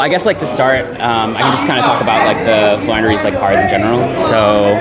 I guess like to start, I can just kind of talk about like the Floowandereeze like cards in general. So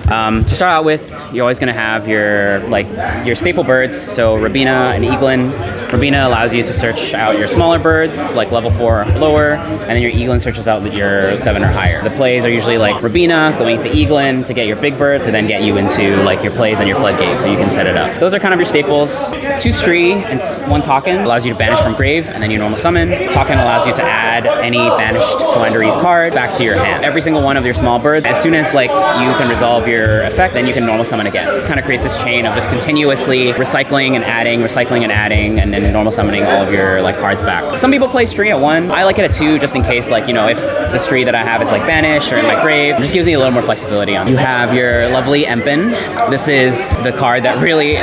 to start out with, you're always going to have your staple birds. So Robina and Eaglin. Robina allows you to search out your smaller birds, like level 4 or lower, and then your Eaglin searches out your 7 or higher. The plays are usually like Robina going to Eaglin to get your big bird, to then get you into like your plays and your floodgate, so you can set it up. Those are kind of your staples. 2 Stree and 1 Token allows you to banish from grave, and then you normal summon. Token allows you to add any banished Floowandereeze card back to your hand. Every single one of your small birds, as soon as like you can resolve your effect, then you can normal summon again. It kind of creates this chain of just continuously recycling and adding, and then normal summoning all of your like cards back. Some people play Stree at 1. I like it at 2 just in case, like, you know, if the Stree that I have is like banish or in my grave, it just gives me a little more flexibility on. You have your lovely Empin. This is the card that really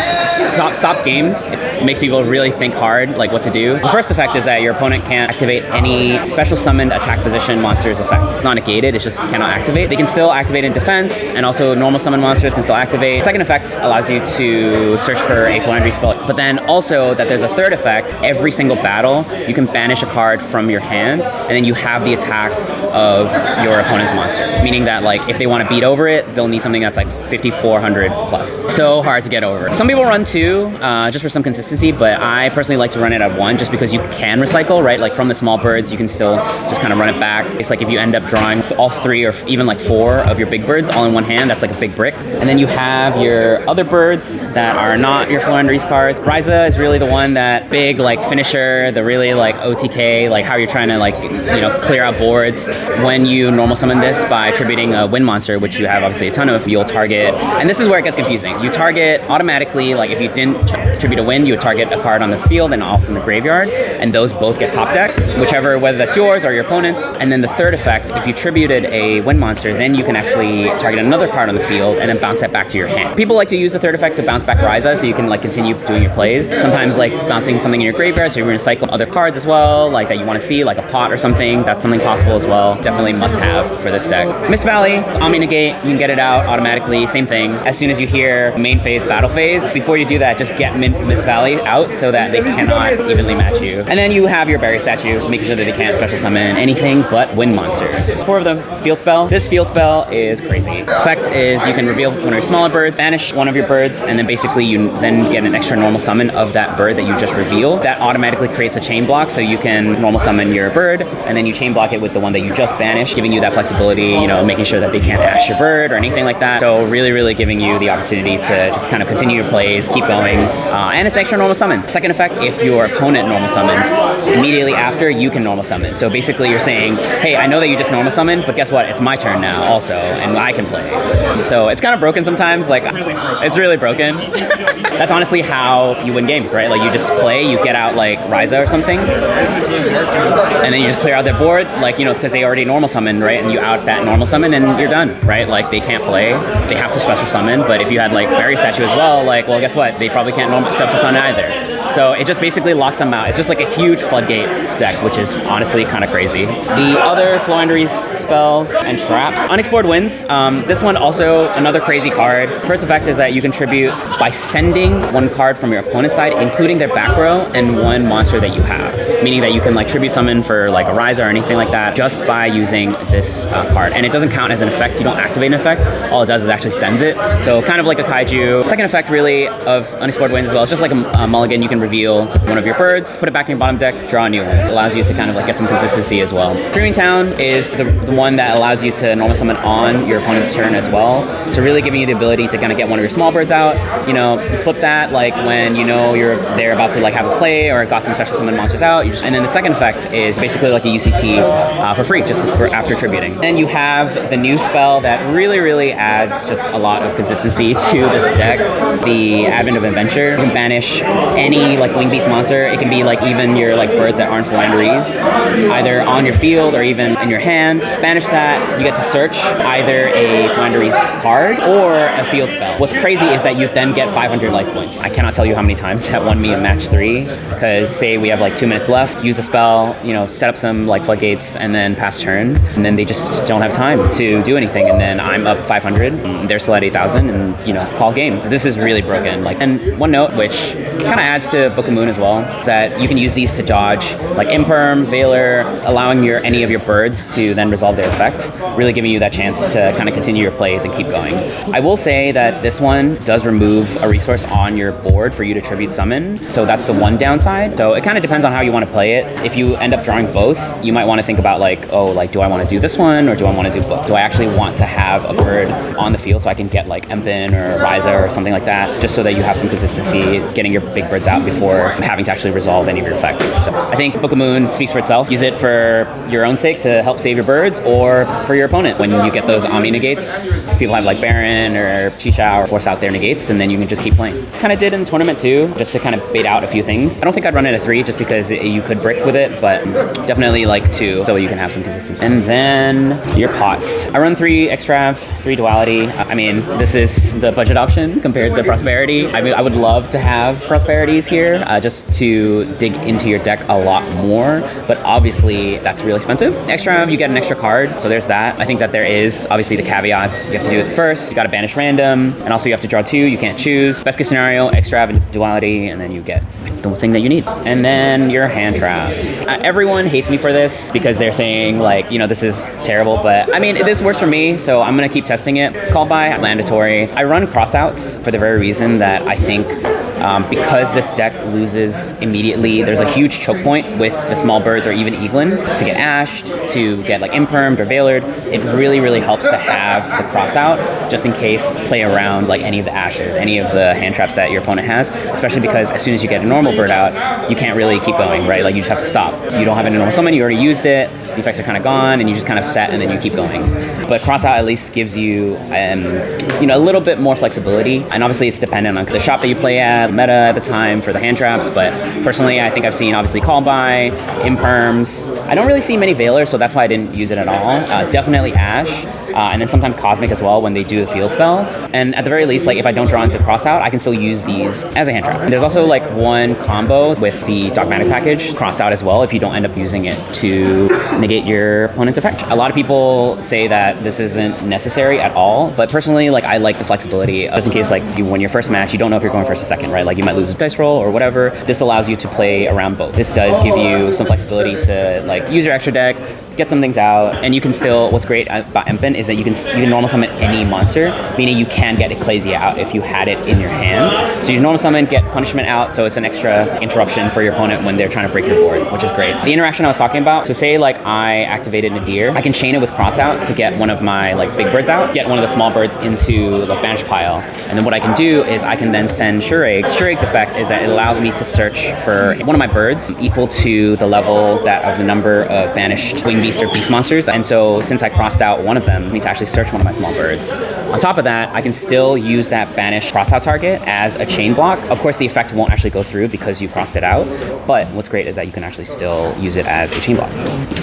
stops games. It makes people really think hard like what to do. The first effect is that your opponent can't activate any special summoned attack position monsters effects. It's not negated, it's just cannot activate. They can still activate in defense, and also normal summon monsters can still activate. The second effect allows you to search for a Floowandereeze spell, but then also that there's a third effect. Every single battle, you can banish a card from your hand, and then you have the attack of your opponent's monster. Meaning that like if they want to beat over it, they'll need something that's like 5,400 plus. So hard to get over. Some people run 2 just for some consistency, but I personally like to run it at 1 just because you can recycle, right? Like from the small birds, you can still just kind of run it back. It's like if you end up drawing all 3 or even like 4 of your big birds all in one hand, that's like a big brick. And then you have your other birds that are not your Floowandereeze cards. Ryza is really the one that big like finisher, the really like OTK, like how you're trying to like, you know, clear out boards. When you normal summon this by attributing a win monster, which you have obviously a ton of, you'll target, and this is where it gets confusing. You target automatically, like if you didn't attribute a win, you would target a card on the field and also in the graveyard, and those both get top deck, whichever, whether that's yours or your opponent's. And then the third effect, if you attributed a win monster, then you can actually target another card on the field and then bounce that back to your hand. People like to use the third effect to bounce back Ryza, so you can like continue doing your plays. Sometimes like bouncing something in your graveyard, so you're going to cycle other cards as well, like that you want to see, like a pot or something. That's something possible as well. Definitely must have for this deck. Mist Valley, it's Omni Negate. You can get it out automatically. Same thing. As soon as you hear main phase, battle phase, before you do that, just get Mist Valley out so that they cannot evenly match you. And then you have your Berry Statue, making sure that they can't special summon anything but wind monsters. 4 of them. Field Spell. This Field Spell is crazy. Effect is you can reveal one of your smaller birds, banish one of your birds, and then basically you then get an extra normal summon of that bird that you just revealed. That automatically creates a chain block, so you can normal summon your bird, and then you chain block it with the one that you just banished, giving you that flexibility, you know, making sure that they can't ash your bird or anything like that. So really, really giving you the opportunity to just kind of continue your plays, keep going, and it's extra normal summon. Second effect, if your opponent normal summons, immediately after you can normal summon. So basically you're saying, hey, I know that you just normal summoned, but guess what? It's my turn now also, and I can play. So it's kind of broken sometimes, like it's really broken. That's honestly how you win games, right? Like you just play, you get out like Ryza or something, and then you just clear out their board, like, you know, because they already normal summon, right? And you out that normal summon and you're done, right? Like they can't play, they have to special summon, but if you had like Berry Statue as well, like, well, guess what? They probably can't normal special summon either. So it just basically locks them out. It's just like a huge floodgate deck, which is honestly kind of crazy. The other Floowandereeze spells and traps. Unexplored Winds. This one also another crazy card. First effect is that you contribute by sending 1 card from your opponent's side, including their back row, and 1 monster that you have. Meaning that you can like tribute summon for like a Ryza or anything like that just by using this card. And it doesn't count as an effect. You don't activate an effect. All it does is actually sends it. So kind of like a kaiju. Second effect really of Unexplored Winds as well. It's just like a mulligan. You can reveal one of your birds, put it back in your bottom deck, draw a new one. So it allows you to kind of like get some consistency as well. Dreaming Town is the one that allows you to normal summon on your opponent's turn as well. So really giving you the ability to kind of get one of your small birds out. You know, you flip that like when you know they're about to like have a play or got some special summon monsters out. And then the second effect is basically like a UCT for free, just for after tributing. And you have the new spell that really, really adds just a lot of consistency to this deck. The Advent of Adventure. You can banish any like wing beast monster. It can be like even your like birds that aren't Floowandereeze, either on your field or even in your hand. Banish that, you get to search either a Floowandereeze card or a field spell. What's crazy is that you then get 500 life points. I cannot tell you how many times that won me in match 3, because say we have like 2 minutes left, use a spell, you know, set up some like floodgates and then pass turn, and then they just don't have time to do anything, and then I'm up 500, they're still at 8,000, and you know, call game. This is really broken. Like, and one note which kind of adds to to Book of Moon as well is that you can use these to dodge like Imperm, Veiler, allowing any of your birds to then resolve their effect, really giving you that chance to kind of continue your plays and keep going. I will say that this one does remove a resource on your board for you to tribute summon, so that's the one downside. So it kind of depends on how you want to play it. If you end up drawing both, you might want to think about like, oh, like do I want to do this one or do I want to do both? Do I actually want to have a bird on the field so I can get like Empin or Ryza or something like that, just so that you have some consistency getting your big birds out before having to actually resolve any of your effects. So I think Book of Moon speaks for itself. Use it for your own sake to help save your birds or for your opponent when you get those Omni negates. People have like Baron or Chisha or force out their negates and then you can just keep playing. Kind of did in the tournament too, just to kind of bait out a few things. I don't think I'd run it at 3 just because you could brick with it, but definitely like 2 so you can have some consistency. And then your pots. I run 3 Extrav, 3 Duality. I mean, this is the budget option compared to Prosperity. I mean, I would love to have Prosperities here just to dig into your deck a lot more, but obviously that's really expensive. Extrav, you get an extra card, so there's that. I think that there is obviously the caveats. You have to do it first, you gotta banish random, and also you have to draw 2, you can't choose. Best case scenario, Extrav and Duality, and then you get the thing that you need. And then your hand traps. Everyone hates me for this because they're saying like, you know, this is terrible, but I mean, this works for me, so I'm gonna keep testing it. Call by, mandatory. I run crossouts for the very reason that I think because this deck loses immediately, there's a huge choke point with the small birds or even Eaglin to get ashed, to get like impermed or veilered. It really, really helps to have the crossout just in case play around like any of the ashes, any of the hand traps that your opponent has, especially because as soon as you get a normal bird out, you can't really keep going, right? Like you just have to stop. You don't have any normal summon, you already used it, the effects are kind of gone, and you just kind of set and then you keep going. But crossout at least gives you, you know, a little bit more flexibility, and obviously it's dependent on the shop that you play at, meta at the time for the hand traps, but personally I think I've seen obviously call by, imperms. I don't really see many veilers, so that's why I didn't use it at all. Definitely ash, and then sometimes cosmic as well when they do the field spell. And at the very least, like if I don't draw into crossout, I can still use these as a hand trap. And there's also like one combo with the dogmatic package, crossout as well, if you don't end up using it to negate your opponent's effect. A lot of people say that this isn't necessary at all, but personally, like I like the flexibility just in case like you win your first match, you don't know if you're going first or second, right? Like you might lose a dice roll or whatever. This allows you to play around both. This does give you some flexibility to like use your extra deck, get some things out, and you can still, what's great about Empin is that you can normal summon any monster, meaning you can get Ecclesia out if you had it in your hand. So you normal summon, get punishment out, so it's an extra interruption for your opponent when they're trying to break your board, which is great. The interaction I was talking about, so say like I activated Nadir, I can chain it with crossout to get one of my like big birds out, get one of the small birds into the banish pile, and then what I can do is I can then send Shuraig's. Shuraig's effect is that it allows me to search for one of my birds equal to the level that of the number of banished wing beast or beast monsters, and so since I crossed out one of them, I need to actually search one of my small birds. On top of that, I can still use that banish crossout target as a chain block. Of course, the effect won't actually go through because you crossed it out, but what's great is that you can actually still use it as a chain block.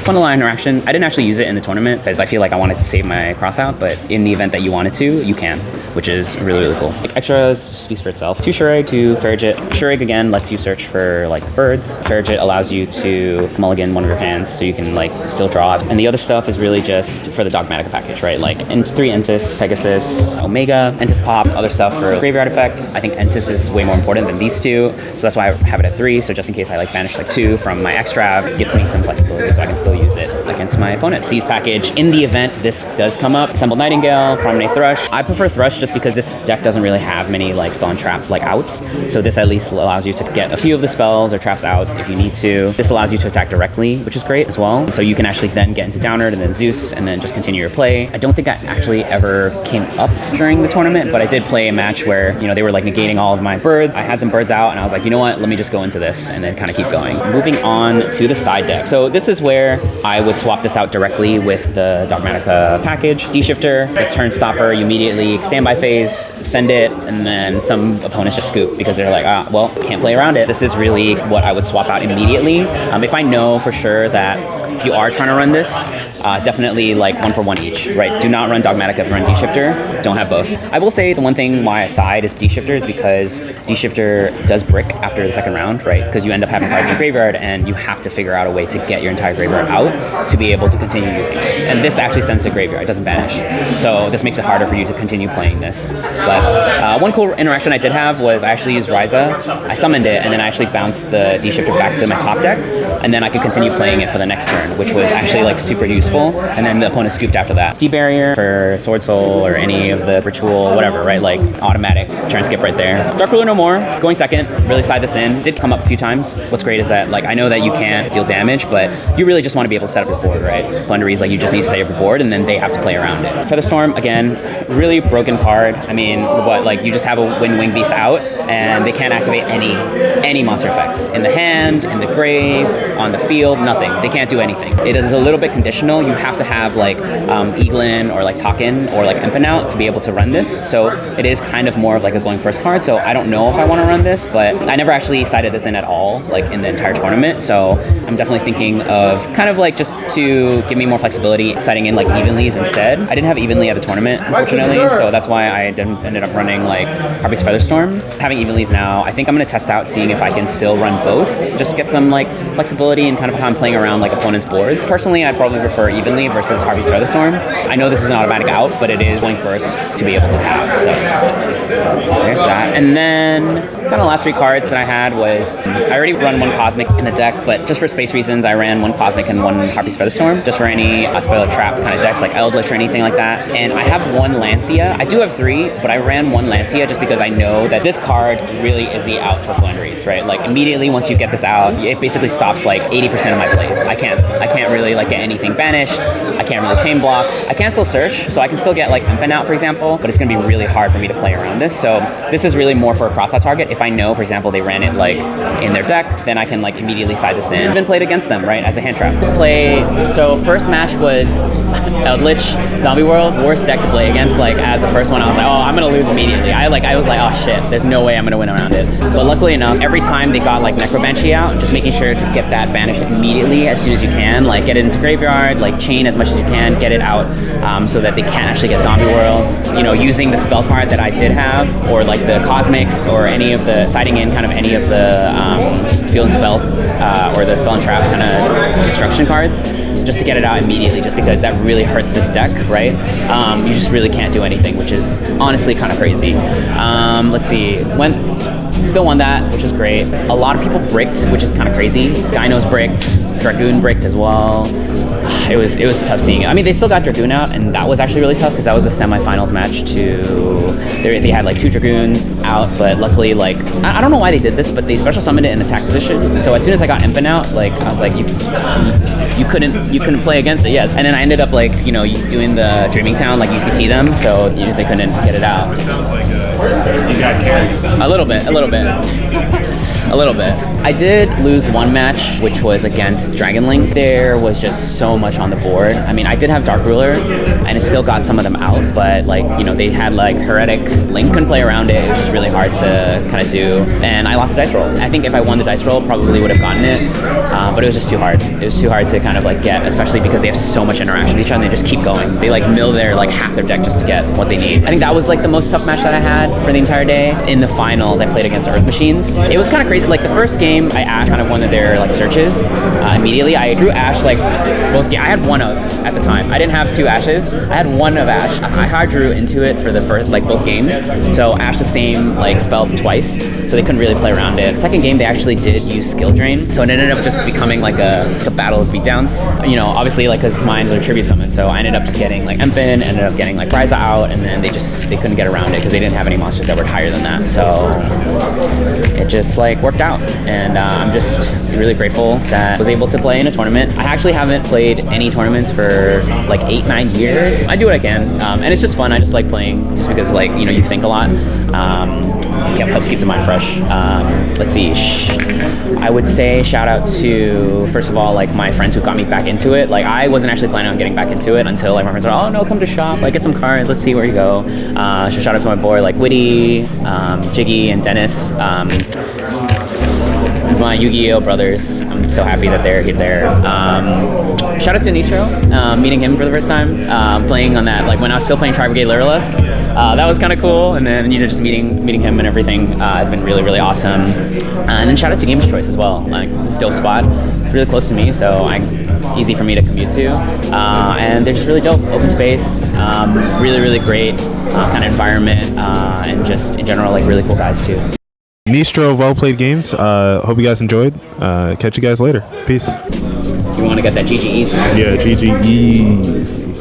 Fun little interaction. I didn't actually use it in the tournament because I feel like I wanted to save my crossout, but in the event that you wanted to, you can, which is really, really cool. Like, extras speaks for itself. 2 Shuraig, 2 Farragut. Shuraig again lets you search for like birds. Farragut allows you to mulligan one of your hands so you can like still draw. And the other stuff is really just for the dogmatic package, right? Like 3 Entis, Pegasus, Omega, Entis Pop, other stuff for graveyard effects. I think Entis is way more important than these two, so that's why I have it at 3. So just in case I like banish like 2 from my Extrav, it gives me some flexibility so I can still use it against my opponent. Seize package, in the event this does come up, Assembled Nightingale, Promenade Thrush. I prefer Thrush just because this deck doesn't really have many like spell and trap like outs, so this at least allows you to get a few of the spells or traps out if you need to. This allows you to attack directly, which is great as well, so you can actually then get into Downerd and then Zeus and then just continue your play. I don't think I actually ever came up during the tournament, but I did play a match where, you know, they were like negating all of my birds. I had some birds out and I was like, you know what, let me just go into this and then kind of keep going. Moving on to the side deck. So this is where I would swap this out directly with the Dogmatica package. D-Shifter, with Turn Stopper, you immediately standby phase, send it, and then some opponents just scoop because they're like, well, can't play around it. This is really what I would swap out immediately. If I know for sure that if you are trying to run this, definitely like 1 for 1 each, right? Do not run Dogmatic if you run D-Shifter. Don't have both. I will say the one thing why I side is D-Shifter is because D-Shifter does brick after the second round, right? Because you end up having cards in your graveyard and you have to figure out a way to get your entire graveyard out to be able to continue using this. And this actually sends to graveyard, it doesn't banish. So this makes it harder for you to continue playing this. But one cool interaction I did have was I actually used Ryza. I summoned it and then I actually bounced the D-Shifter back to my top deck, and then I could continue playing it for the next turn, which was actually like super useful. And then the opponent scooped after that. D-Barrier for Sword Soul or any of the Ritual, whatever, right? Like automatic turn skip right there. Dark Ruler no more. Going second, really side this in. Did come up a few times. What's great is that like I know that you can't deal damage, but you really just want to be able to set up your board, right? Floowandereeze, like you just need to set up your board and then they have to play around it. Featherstorm, again, really broken card. I mean, what, like you just have a Wing Beast out and they can't activate any monster effects. In the hand, in the grave, on the field, nothing. They can't do anything. It is a little bit conditional. You have to have like Eaglin or like Taken or like Empen out to be able to run this. So it is kind of more of like a going first card. So I don't know if I want to run this, but I never actually sided this in at all, like in the entire tournament. So I'm definitely thinking of kind of like just to give me more flexibility, siding in like Evenlies instead. I didn't have Evenly at the tournament, unfortunately, so that's why I ended up running like Harpy's Featherstorm. Having Evenlies now, I think I'm going to test out seeing if I can still run both, just get some like flexibility and kind of how I'm playing around like opponents' boards. Personally, I'd probably prefer Evenly versus Harpy's Featherstorm. I know this is an automatic out, but it is going first to be able to have, so there's that. And then kind of last 3 cards that I had was, I already run 1 Cosmic in the deck, but just for space reasons, I ran 1 Cosmic and 1 Harpy's Featherstorm, just for any Spoiler Trap kind of decks, like Eldritch or anything like that. And I have 1 Lancia. I do have 3, but I ran 1 Lancia just because I know that this card really is the out for Floowandereeze, right? Like immediately once you get this out, it basically stops like 80% of my plays. I can't really like get anything banished. I can't really chain block. I can still search, so I can still get like Empen out, for example, but it's going to be really hard for me to play around this. So this is really more for a cross-out target. If I know, for example, they ran it like in their deck, then I can like immediately side this in. I've been played against them, right, as a hand trap. So first match was Eldritch Zombie World, worst deck to play against. Like as the first one, I was like, oh, I'm gonna lose immediately. I was like, oh shit, there's no way I'm gonna win around it. But luckily enough, every time they got like Necrobanshee out, just making sure to get that banished immediately as soon as you can, like get it into graveyard, like chain as much as you can, get it out so that they can't actually get Zombie World. You know, using the spell card that I did have, or like the Cosmics, or any of the siding in kind of any of the field and spell or the spell and trap kind of destruction cards, just to get it out immediately, just because that really hurts this deck, right? You just really can't do anything, which is honestly kind of crazy. Let's see, still won that, which is great. A lot of people bricked, which is kind of crazy. Dinos bricked, Dragoon bricked as well. It was tough seeing it. I mean, they still got Dragoon out, and that was actually really tough because that was a semifinals match they had like 2 Dragoons out, but luckily, like, I don't know why they did this, but they special summoned it in attack position. So as soon as I got Empen out, like, I was like, you couldn't play against it, yeah. And then I ended up like, you know, doing the Dreaming Town, like UCT them, so they couldn't get it out. It sounds like you got carried. A little bit. I did lose 1 match, which was against Dragonlink. There was just so much on the board. I mean, I did have Dark Ruler, and it still got some of them out, but like, you know, they had like Heretic. Link couldn't play around it. It was just really hard to kind of do, and I lost the dice roll. I think if I won the dice roll, probably would have gotten it, but it was just too hard. It was too hard to kind of like get, especially because they have so much interaction with each other. They just keep going. They like mill their like half their deck just to get what they need. I think that was like the most tough match that I had for the entire day. In the finals, I played against Earth Machines. It was kind of crazy. Like the first game, I Ash kind of one of their like searches immediately. I drew Ash like both games. I had 1 of at the time. I didn't have 2 Ashes. I had 1 of Ash. I hard drew into it for the first like both games. So Ash the same like spell twice, so they couldn't really play around it. Second game, they actually did use Skill Drain, so it ended up just becoming like a battle of beatdowns. You know, obviously like because mine was a tribute summon, so I ended up just getting like Empen, ended up getting like Ryza out, and then they couldn't get around it because they didn't have any monsters that were higher than that. So it just like worked out, and I'm just really grateful that I was able to play in a tournament. I actually haven't played any tournaments for like 8-9 years. I do what I can, and it's just fun. I just like playing just because, like, you know, you think a lot. Helps keeps the mind fresh. Let's see. I would say shout out to, first of all, like my friends who got me back into it. Like I wasn't actually planning on getting back into it until like my friends were, oh no, come to shop, like get some cards, let's see where you go. So shout out to my boy like Witty, Jiggy, and Dennis. my Yu-Gi-Oh brothers. I'm so happy that they're there. Shout out to Nistro, meeting him for the first time, playing on that, like when I was still playing Tri Brigade Lurelesque. That was kind of cool, and then just meeting him and everything has been really, really awesome. And then shout out to Games Choice as well. Like, this dope spot. It's really close to me, so easy for me to commute to. And they're just really dope. Open space, really, really great kind of environment, and just in general, like really cool guys too. Nistro of Well Played Games. Hope you guys enjoyed. Catch you guys later. Peace. You want to get that GG easy? Yeah, GG easy.